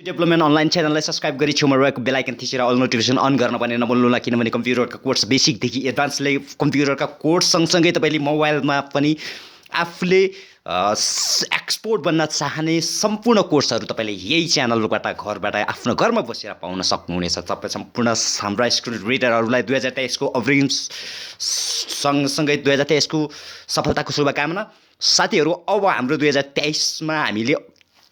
Development online च्यानललाई subscribe गरी छेउमा रहेको बेल आइकन थिचेर अल नोटिफिकेसन अन गर्न पनि नभुल्नुहोला किनभने कम्प्युटरका कोर्स बेसिकदेखि एडभान्सले कम्प्युटरका कोर्स सँगसँगै तपाईँले मोबाइलमा पनि आफूले एक्सपोर्ट बन्न चाहने सम्पूर्ण कोर्सहरू तपाईँले यही च्यानलबाट घरबाट आफ्नो घरमा बसेर पाउन सक्नुहुनेछ। तपाईँ सम्पूर्ण हाम्रा स्टुडेन्ट रिडरहरूलाई 2023को अग्रिम सँगसँगै 2023को सफलताको शुभकामना। साथीहरू, अब हाम्रो 2023मा हामीले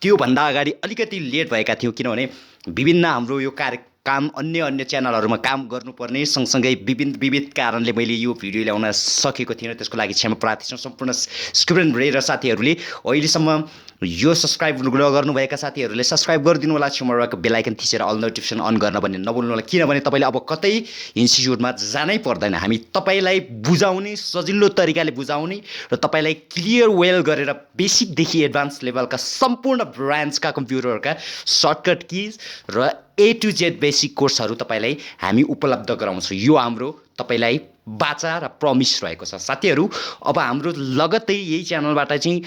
त्योभन्दा अगाडि अलिकति लेट भएका थियौँ किनभने विभिन्न हाम्रो यो काम अन्य च्यानलहरूमा काम गर्नुपर्ने सँगसँगै विविध कारणले मैले यो भिडियो ल्याउन सकेको थिइनँ। त्यसको लागि क्षमा प्रार्थी छौँ। सम्पूर्ण स्टुडेन्ट र साथीहरूले अहिलेसम्म यो सब्स्क्राइब नगर्नुभएका साथीहरूले सब्स्क्राइब गरिदिनु होला। छेउमा रहेको बेल आइकन थिचेर अल नोटिफिकेसन अन गर्न पनि नभुल्नु होला किनभने तपाईँले अब कतै इन्स्टिट्युटमा जानै पर्दैन। हामी तपाईँलाई बुझाउने, सजिलो तरिकाले बुझाउने र तपाईँलाई क्लियर वेल गरेर बेसिकदेखि एडभान्स लेभलका सम्पूर्ण ब्रान्चका कम्प्युटरका सर्टकट किज र A to Z बेसिक कोर्सहरू तपाईँलाई हामी उपलब्ध गराउँछौँ। यो हाम्रो तपाईँलाई बाचा र प्रमिस रहेको छ। साथीहरू, अब हाम्रो लगत्तै यही च्यानलबाट चाहिँ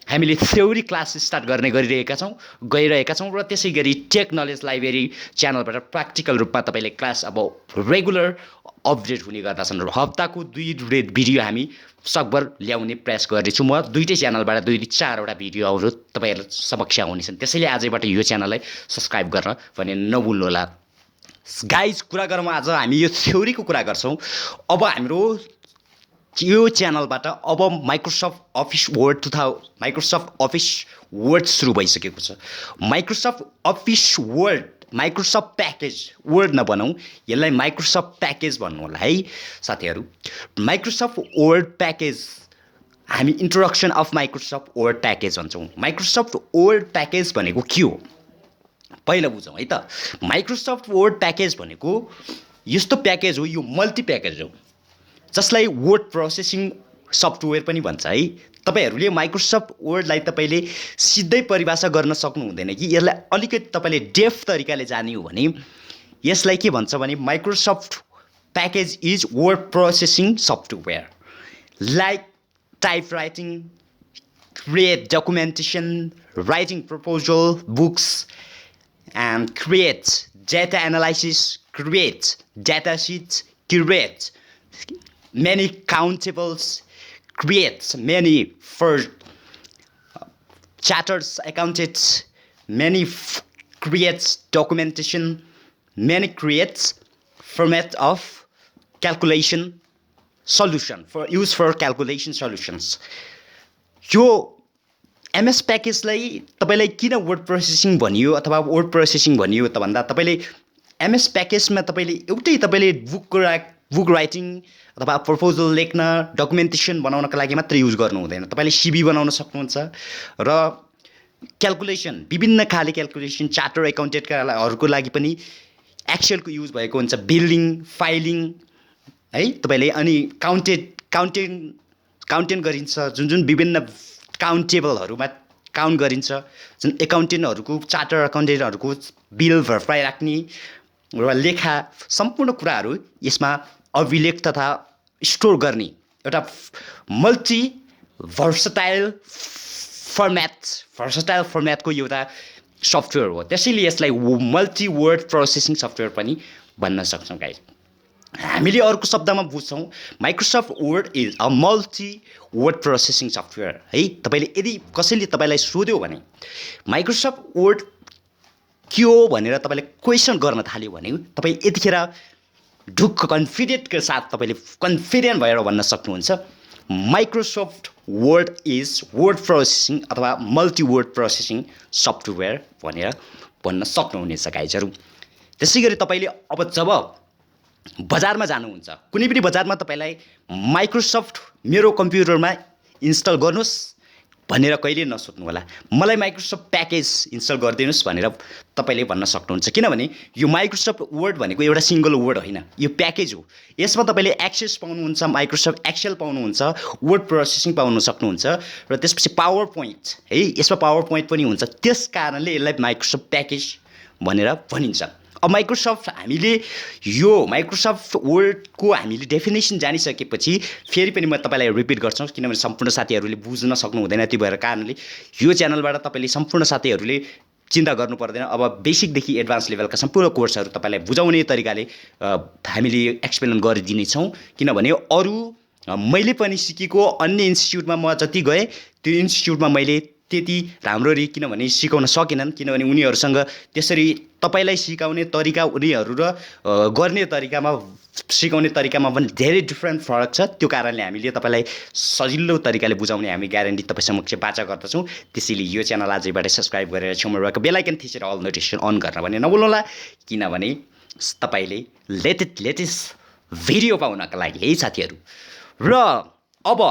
हामीले थ्योरी क्लास स्टार्ट गइरहेका छौँ र त्यसै गरी टेक नलेज लाइब्रेरी च्यानलबाट प्र्याक्टिकल रूपमा तपाईँले क्लास अब रेगुलर अपडेट हुने गर्दछन् र हप्ताको 2 भिडियो हामी सकभर ल्याउने प्रयास गर्दैछु। म दुईटै च्यानलबाट 2 देखि 4वटा भिडियोहरू तपाईँहरू समक्ष आउनेछन्। त्यसैले आजैबाट यो च्यानललाई सब्स्क्राइब गर्न भने नभुल्नुहोला। गाइज, कुरा गरौँ, आज हामी यो थ्योरीको कुरा गर्छौँ। अब हाम्रो यो च्यानलबाट अब माइक्रोसफ्ट अफिस वर्ड सुरु भइसकेको छ। माइक्रोसफ्ट प्याकेज वर्ड नबनाऊ, यसलाई माइक्रोसफ्ट प्याकेज भन्नु होला है साथीहरू। माइक्रोसफ्ट वर्ड प्याकेज हामी introduction of Microsoft word package भन्छौँ। माइक्रोसफ्ट वर्ड प्याकेज भनेको के हो पहिला बुझौँ है त। माइक्रोसफ्ट वर्ड प्याकेज भनेको यस्तो प्याकेज हो, यो मल्टी प्याकेज हो जसलाई वर्ड प्रोसेसिङ सफ्टवेयर पनि भन्छ है। तपाईँहरूले माइक्रोसफ्ट वर्डलाई तपाईँले सिधै परिभाषा गर्न सक्नु हुँदैन कि यसलाई अलिकति तपाईँले डेफ तरिकाले जाने हो भने यसलाई के भन्छ भने Microsoft package is word processing software like type writing, create documentation, writing proposal books and create data analysis, create data sheets, create many countables, create many for charters accountants, many creates documentation, many creates format of calculation solution for use for calculation solutions. यो MS प्याकेजलाई तपाईँलाई किन word processing भनियो अथवा word processing भनियो त भन्दा तपाईँले MS प्याकेजमा तपाईँले बुक राइटिङ अथवा प्रपोजल लेख्न, डकुमेन्टेसन बनाउनका लागि मात्र युज गर्नु हुँदैन। तपाईँले सिभी बनाउन सक्नुहुन्छ र क्यालकुलेसन, विभिन्न खाले क्यालकुलेसन, चार्टर एकाउन्टेन्टहरूको लागि पनि एक्सेलको युज भएको हुन्छ, बिलिङ, फाइलिङ है तपाईँले। अनि काउन्टेन्ट गरिन्छ, जुन विभिन्न काउन्टेबलहरूमा काउन्ट गरिन्छ, जुन एकाउन्टेन्टहरूको, चार्टर एकाउन्टेन्टहरूको बिल भर्पाइ राख्ने र लेखा सम्पूर्ण कुराहरू यसमा अभिलेख तथा स्टोर गर्ने एउटा मल्टी भर्सटाइल फर्मेटको एउटा सफ्टवेयर हो। त्यसैले यसलाई मल्टी वर्ड प्रोसेसिङ सफ्टवेयर पनि भन्न सक्छौँ गाइज। हामीले अर्को शब्दमा बुझ्छौँ Microsoft word is a multi word processing software है। तपाईँले यदि कसैले तपाईँलाई सोध्यो भने माइक्रोसफ्ट वर्ड के हो भनेर तपाईँले क्वेसन गर्न थाल्यो भने तपाईँ यतिखेर ढुक्क कन्फिडेन्टको साथ तपाईँले कन्फिडेन्ट भएर भन्न सक्नुहुन्छ Microsoft word is word processing अथवा मल्टी वर्ड प्रोसेसिङ सफ्टवेयर भनेर भन्न सक्नुहुनेछ गाइजहरू। त्यसै गरी तपाईँले अब जब बजारमा जानुहुन्छ, कुनै पनि बजारमा तपाईँलाई माइक्रोसफ्ट मेरो कम्प्युटरमा इन्स्टल गर्नुहोस् भनेर कहिले नसोध्नु होला। मलाई माइक्रोसफ्ट प्याकेज इन्स्टल गरिदिनुहोस् भनेर तपाईँले भन्न सक्नुहुन्छ किनभने यो माइक्रोसफ्ट वर्ड भनेको एउटा सिङ्गल वर्ड होइन, यो प्याकेज हो। यसमा तपाईँले एक्सेस पाउनुहुन्छ, माइक्रोसफ्ट एक्सेल पाउनुहुन्छ, वर्ड प्रोसेसिङ पाउन सक्नुहुन्छ र त्यसपछि पावर पोइन्ट है, यसमा पावर पोइन्ट पनि हुन्छ। त्यस कारणले यसलाई माइक्रोसफ्ट प्याकेज भनेर भनिन्छ। अब हामीले यो माइक्रोसफ्ट वर्डको हामीले डेफिनेसन जानिसकेपछि फेरि पनि म तपाईँलाई रिपिट गर्छु किनभने सम्पूर्ण साथीहरूले बुझ्न सक्नु हुँदैन। त्यो भएर कारणले यो च्यानलबाट तपाईँले सम्पूर्ण साथीहरूले चिन्ता गर्नु पर्दैन। अब बेसिकदेखि एडभान्स लेभलका सम्पूर्ण कोर्सहरू तपाईँलाई बुझाउने तरिकाले हामीले एक्सप्लेन गरिदिनेछौँ। किनभने अरू मैले पनि सिकेको अन्य इन्स्टिट्युटमा म जति गएँ त्यो इन्स्टिट्युटमा मैले त्यति राम्ररी किनभने सिकाउन सकेनन्, किनभने उनीहरूसँग त्यसरी तपाईँलाई सिकाउने तरिका उनीहरू र गर्ने तरिकामा सिकाउने तरिकामा पनि धेरै डिफ्रेन्ट फरक छ। त्यो कारणले हामीले तपाईँलाई सजिलो तरिकाले बुझाउने हामी ग्यारेन्टी तपाईँ समक्ष बाचा गर्दछौँ। त्यसैले यो च्यानल आजैबाट सब्सक्राइब गरेर छेउमा रहेको बेल आइकन थिचेर अल नोटिफिकेसन अन गर्न भने नभुल्नुहोला, किनभने तपाईँले लेटेस्ट भिडियो पाउनका लागि है साथीहरू। र अब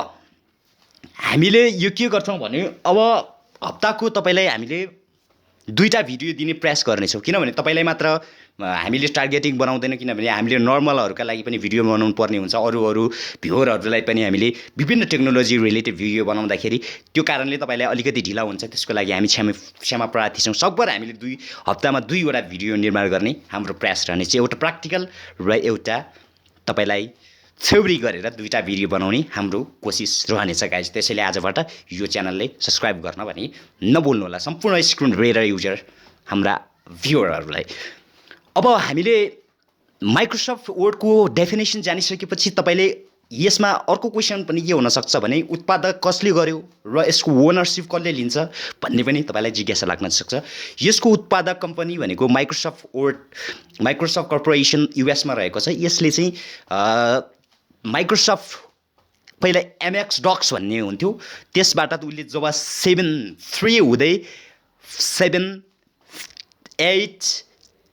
हामीले यो के गर्छौँ भने अब हप्ताको तपाईँलाई हामीले 2टा भिडियो दिने प्रयास गर्नेछौँ। किनभने तपाईँलाई मात्र हामीले टार्गेटिङ बनाउँदैन, किनभने हामीले नर्मलहरूका लागि पनि भिडियो बनाउनु पर्ने हुन्छ। अरू भ्युअरहरूलाई पनि हामीले विभिन्न टेक्नोलोजी रिलेटेड भिडियो बनाउँदाखेरि त्यो कारणले तपाईँलाई अलिकति ढिला हुन्छ। त्यसको लागि हामी क्षमा प्रार्थी छौँ। सकभर हामीले हप्तामा 2वटा भिडियो निर्माण गर्ने हाम्रो प्रयास रहनेछ। एउटा प्र्याक्टिकल र एउटा तपाईँलाई थ्योरी गरेर 2टा भिडियो बनाउने हाम्रो कोसिस रहनेछ गाइज। त्यसैले आजबाट यो च्यानलले सब्सक्राइब गर्न भने नभुल्नुहोला सम्पूर्ण स्क्रिन रिडर युजर हाम्रा भ्युअरहरूलाई। अब हामीले माइक्रोसफ्ट वर्डको डेफिनेसन जानिसकेपछि तपाईँले यसमा अर्को क्वेसन पनि के हुनसक्छ भने उत्पादक कसले गर्यो र यसको ओनरसिप कसले लिन्छ भन्ने पनि तपाईँलाई जिज्ञासा लाग्न सक्छ। यसको उत्पादक कम्पनी भनेको माइक्रोसफ्ट कर्पोरेसन युएसमा रहेको छ। यसले चाहिँ माइक्रोसफ्ट पहिला एमएक्स डक्स भन्ने हुन्थ्यो, त्यसबाट त उसले जब 7.3 हुँदै 7, 8,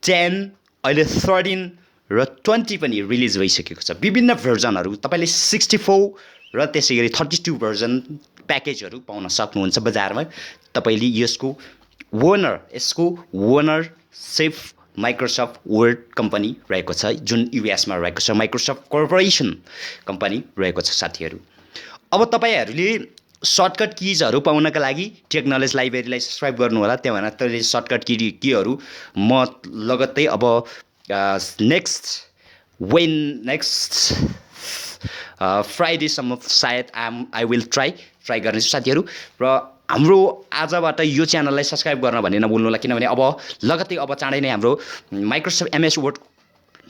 10 अहिले 13 र 20 पनि रिलिज भइसकेको छ। विभिन्न भर्जनहरू तपाईँले 64 र त्यसै गरी 32 भर्जन प्याकेजहरू पाउन सक्नुहुन्छ बजारमा। तपाईँले यसको ओनरसिप माइक्रोसफ्ट वर्ड कम्पनी रहेको छ, जुन युएसमा रहेको छ। माइक्रोसफ्ट कर्पोरेसन कम्पनी रहेको छ साथीहरू। अब तपाईँहरूले सर्टकट किजहरू पाउनका लागि टेक्नोलोजी लाइब्रेरीलाई सब्सक्राइब गर्नु होला। त्यहाँ भनेर तपाईँले सर्टकट किहरू म लगत्तै अब नेक्स्ट फ्राइडेसम्म सायद आई विल ट्राई गर्नेछु साथीहरू। र हाम्रो आजबाट यो च्यानललाई सब्सक्राइब गर्न भने नभुल्नुहोला, किनभने अब लगत्तै अब चाँडै नै हाम्रो माइक्रोसफ्ट एमएस वर्ड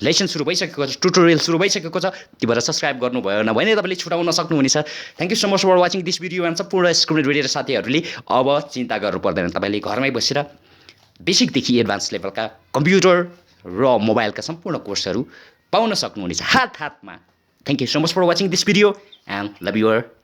लेसन सुरु भइसकेको छ, ट्युटोरियल सुरु भइसकेको छ। त्यो भएर सब्सक्राइब गर्नु भएन भने तपाईँले छुटाउन सक्नुहुनेछ। Thank you so much for watching this video. And सम्पूर्ण स्क्रिन रिडर साथीहरूले अब चिन्ता गर्नु पर्दैन, तपाईँले घरमै बसेर बेसिकदेखि एडभान्स लेभलका कम्प्युटर र मोबाइलका सम्पूर्ण कोर्सहरू पाउन सक्नुहुनेछ हातमा। Thank you so much for watching this video and love your